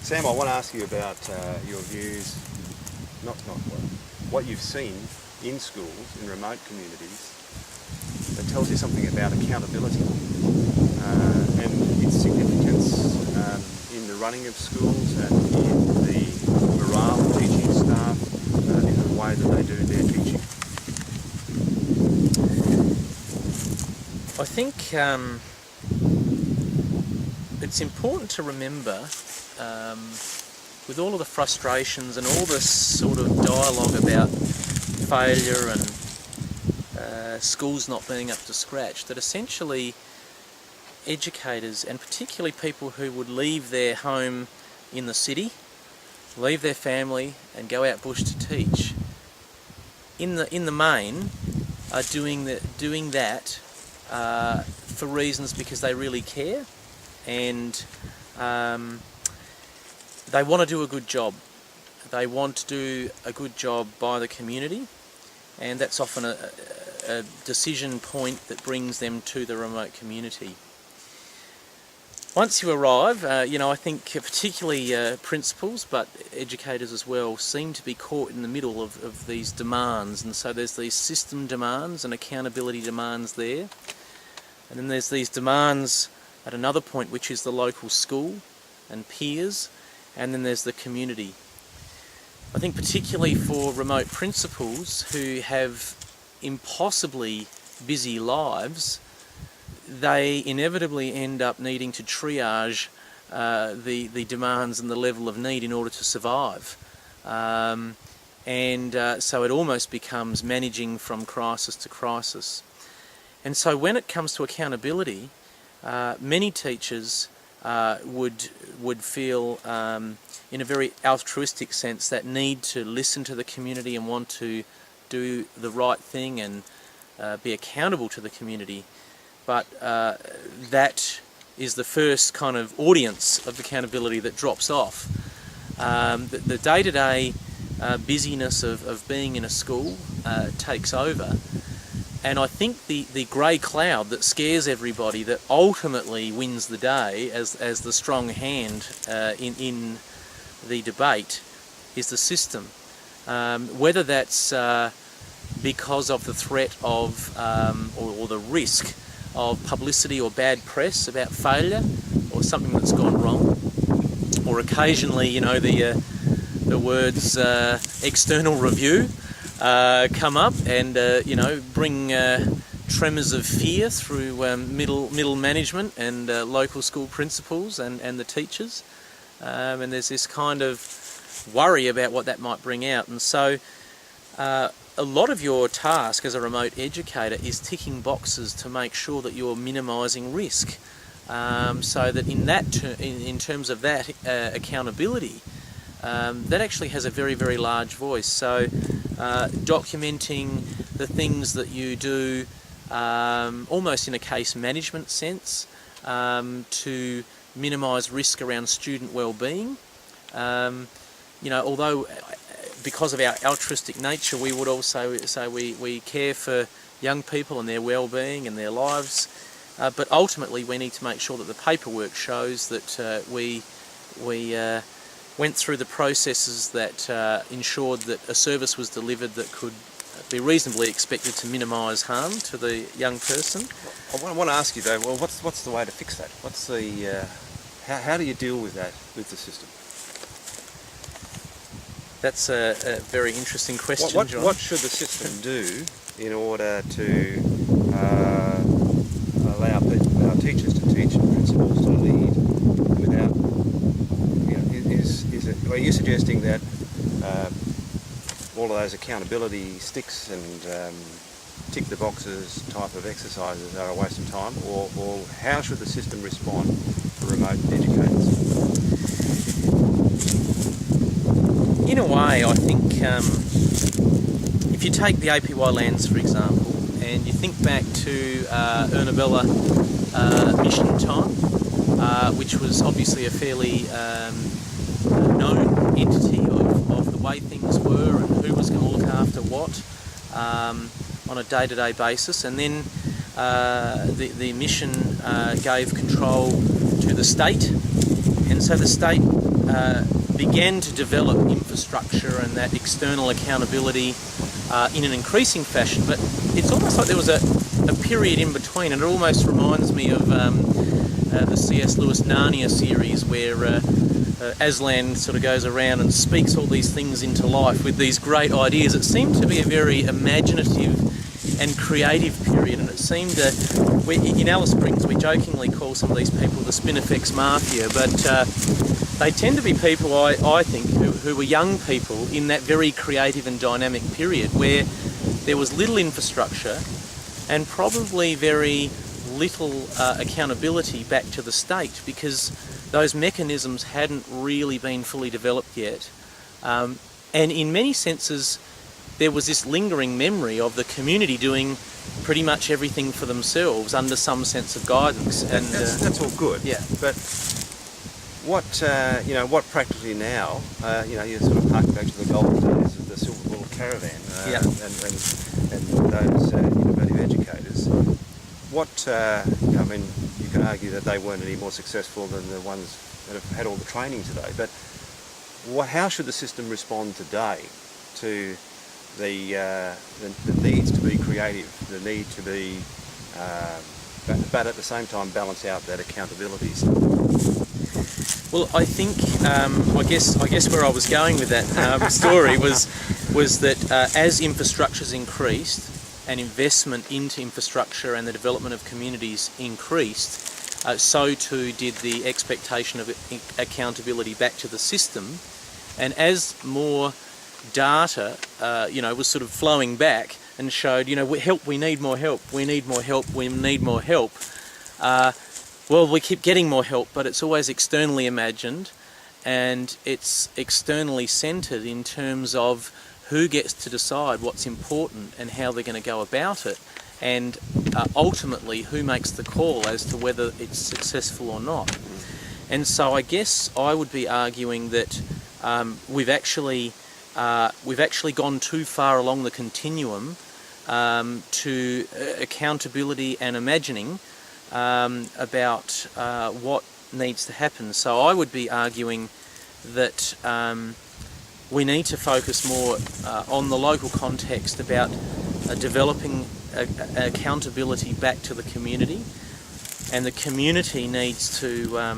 Sam, I want to ask you about your views, not what you've seen in schools, in remote communities, that tells you something about accountability and its significance in the running of schools and in the morale of teaching staff, in the way that they do their teaching. I think it's important to remember, with all of the frustrations and all this sort of dialogue about failure and schools not being up to scratch, that essentially educators, and particularly people who would leave their home in the city, leave their family and go out bush to teach, in the main are doing that for reasons because they really care, and they want to do a good job. They want to do a good job by the community, and that's often a decision point that brings them to the remote community. Once you arrive, I think particularly principals, but educators as well, seem to be caught in the middle of these demands, and so there's these system demands and accountability demands there, and then there's these demands at another point, which is the local school and peers, and then there's the community. I think particularly for remote principals who have impossibly busy lives, they inevitably end up needing to triage the demands and the level of need in order to survive. So it almost becomes managing from crisis to crisis. And so when it comes to accountability, many teachers would feel, in a very altruistic sense, that need to listen to the community and want to do the right thing and be accountable to the community. But that is the first kind of audience of accountability that drops off. The day-to-day busyness of being in a school takes over. And I think the grey cloud that scares everybody, that ultimately wins the day as the strong hand in the debate, is the system. Whether that's because of the threat of or the risk of publicity or bad press about failure or something that's gone wrong, or occasionally, the words external review come up and bring tremors of fear through middle management and local school principals and the teachers, and there's this kind of worry about what that might bring out. And so a lot of your task as a remote educator is ticking boxes to make sure that you're minimising risk, so that in terms of that accountability, that actually has a very, very large voice. So documenting the things that you do, almost in a case management sense, to minimise risk around student well-being. Although because of our altruistic nature, we would also say we care for young people and their well-being and their lives, but ultimately we need to make sure that the paperwork shows that we went through the processes that ensured that a service was delivered that could be reasonably expected to minimise harm to the young person. I want to ask you though, well, what's the way to fix that? What's the how do you deal with that with the system? That's a very interesting question, John. What should the system do in order to allow teachers to teach and principals to lead without, are you suggesting that all of those accountability sticks and tick the boxes type of exercises are a waste of time, or how should the system respond for remote educators? In a way, I think if you take the APY lands, for example, and you think back to Ernabella mission time, which was obviously a fairly known entity of the way things were and who was going to look after what on a day-to-day basis, and then the mission gave control to the state, and so the state began to develop infrastructure and that external accountability in an increasing fashion, but it's almost like there was a period in between, and it almost reminds me of the C.S. Lewis Narnia series, where Aslan sort of goes around and speaks all these things into life with these great ideas. It seemed to be a very imaginative and creative period, and it seemed in Alice Springs we jokingly call some of these people the Spinifex Mafia, but they tend to be people, I think, who were young people in that very creative and dynamic period where there was little infrastructure and probably very little accountability back to the state, because those mechanisms hadn't really been fully developed yet. And in many senses, there was this lingering memory of the community doing pretty much everything for themselves under some sense of guidance. And that's all good. Yeah. But what practically now, you sort of hark back to the golden days of the Silver Bullet Caravan and those innovative educators. You can argue that they weren't any more successful than the ones that have had all the training today, but how should the system respond today to the needs to be creative, the need to be, but at the same time balance out that accountability? Well, I think, I guess where I was going with that story was that as infrastructures increased and investment into infrastructure and the development of communities increased, so too did the expectation of accountability back to the system. And as more data, was sort of flowing back and showed, we need more help, we need more help, we need more help. Well, we keep getting more help, but it's always externally imagined, and it's externally centred in terms of who gets to decide what's important and how they're going to go about it, and ultimately who makes the call as to whether it's successful or not. And so I guess I would be arguing that we've actually gone too far along the continuum to accountability and imagining about what needs to happen. So I would be arguing that we need to focus more on the local context about developing accountability back to the community, and the community needs to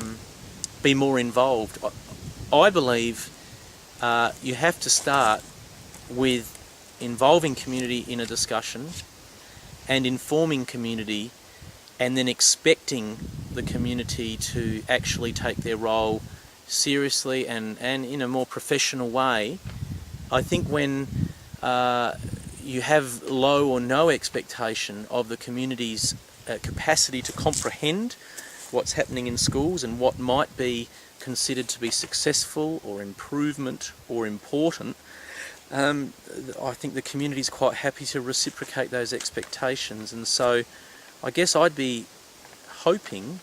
be more involved. I believe you have to start with involving community in a discussion and informing community, and then expecting the community to actually take their role seriously and in a more professional way. I think when you have low or no expectation of the community's capacity to comprehend what's happening in schools and what might be considered to be successful or improvement or important, I think the community is quite happy to reciprocate those expectations. And so I guess I'd be hoping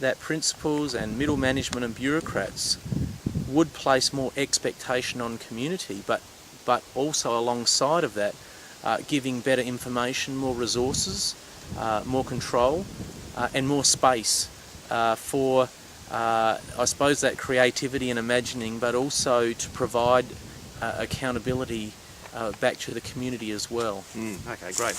that principals and middle management and bureaucrats would place more expectation on community, but also alongside of that, giving better information, more resources, more control, and more space for, I suppose, that creativity and imagining, but also to provide accountability back to the community as well. Okay, great.